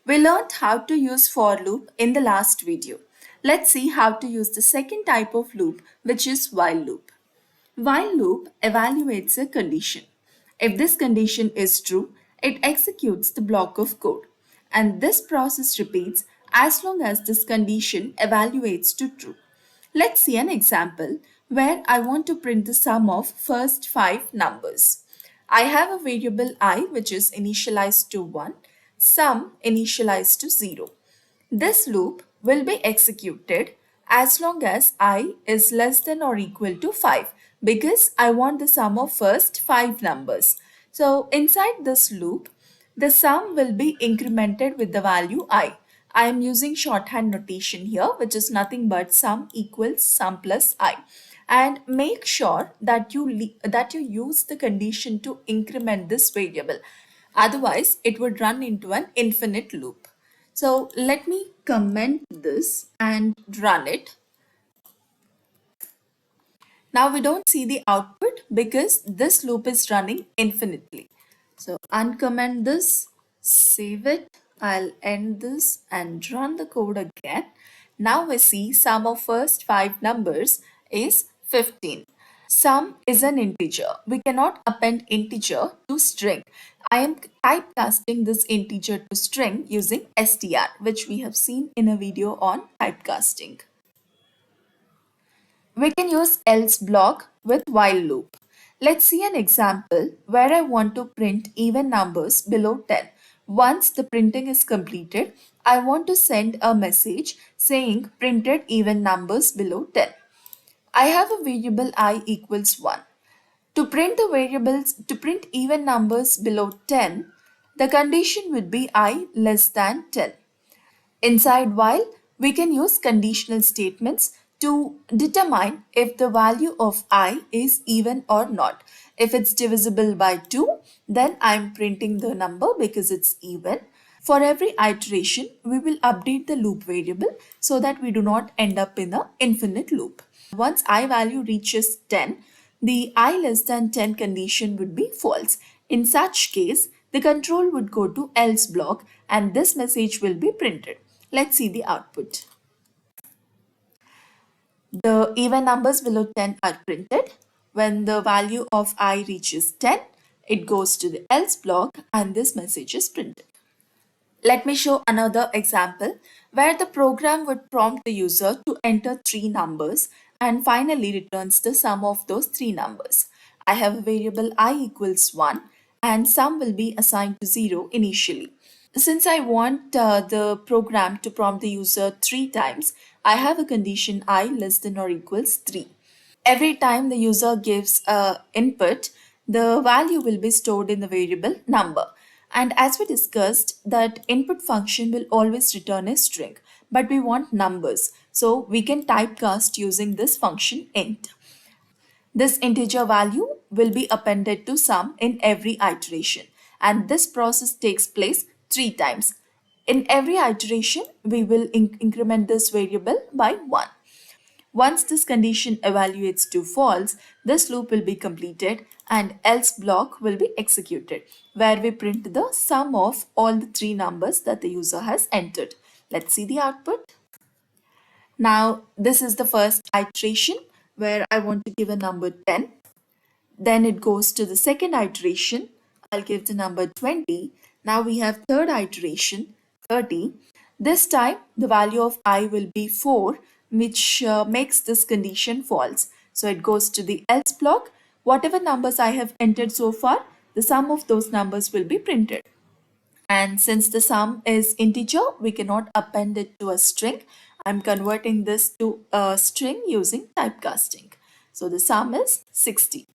We learned how to use for loop in the last video. Let's see how to use the second type of loop, which is while loop. While loop evaluates a condition. If this condition is true, it executes the block of code. And this process repeats as long as this condition evaluates to true. Let's see an example where I want to print the sum of first 5 numbers. I have a variable I which is initialized to 1, sum initialized to 0. This loop will be executed as long as I is less than or equal to 5 because I want the sum of first 5 numbers. So inside this loop, the sum will be incremented with the value I. I am using shorthand notation here, which is nothing but sum equals sum plus I. And make sure that you use the condition to increment this variable. Otherwise, it would run into an infinite loop. So let me comment this and run it. Now we don't see the output because this loop is running infinitely. So uncomment this, save it. I'll end this and run the code again. Now we see sum of first 5 numbers is 15. Sum is an integer. We cannot append integer to string. I am typecasting this integer to string using str, which we have seen in a video on typecasting. We can use else block with while loop. Let's see an example where I want to print even numbers below 10. Once the printing is completed, I want to send a message saying printed even numbers below 10. I have a variable I equals 1. To print even numbers below 10, the condition would be I less than 10. Inside while, we can use conditional statements to determine if the value of I is even or not. If it's divisible by 2, then I'm printing the number because it's even. For every iteration, we will update the loop variable so that we do not end up in an infinite loop. Once I value reaches 10, the I less than 10 condition would be false. In such case, the control would go to else block and this message will be printed. Let's see the output. The even numbers below 10 are printed. When the value of I reaches 10, it goes to the else block and this message is printed. Let me show another example where the program would prompt the user to enter 3 numbers and finally returns the sum of those 3 numbers. I have a variable I equals 1 and sum will be assigned to 0 initially. Since I want the program to prompt the user 3 times, I have a condition I less than or equals 3. Every time the user gives input, the value will be stored in the variable number. And as we discussed, that input function will always return a string, but we want numbers. So we can typecast using this function int. This integer value will be appended to sum in every iteration, and this process takes place 3 times. In every iteration, we will increment this variable by 1. Once this condition evaluates to false, this loop will be completed and else block will be executed, where we print the sum of all the 3 numbers that the user has entered. Let's see the output. Now, this is the first iteration where I want to give a number 10. Then it goes to the second iteration. I'll give the number 20. Now we have third iteration, 30. This time the value of I will be 4, which makes this condition false. So it goes to the else block. Whatever numbers I have entered so far, the sum of those numbers will be printed. And since the sum is integer, we cannot append it to a string. I'm converting this to a string using typecasting. So the sum is 60.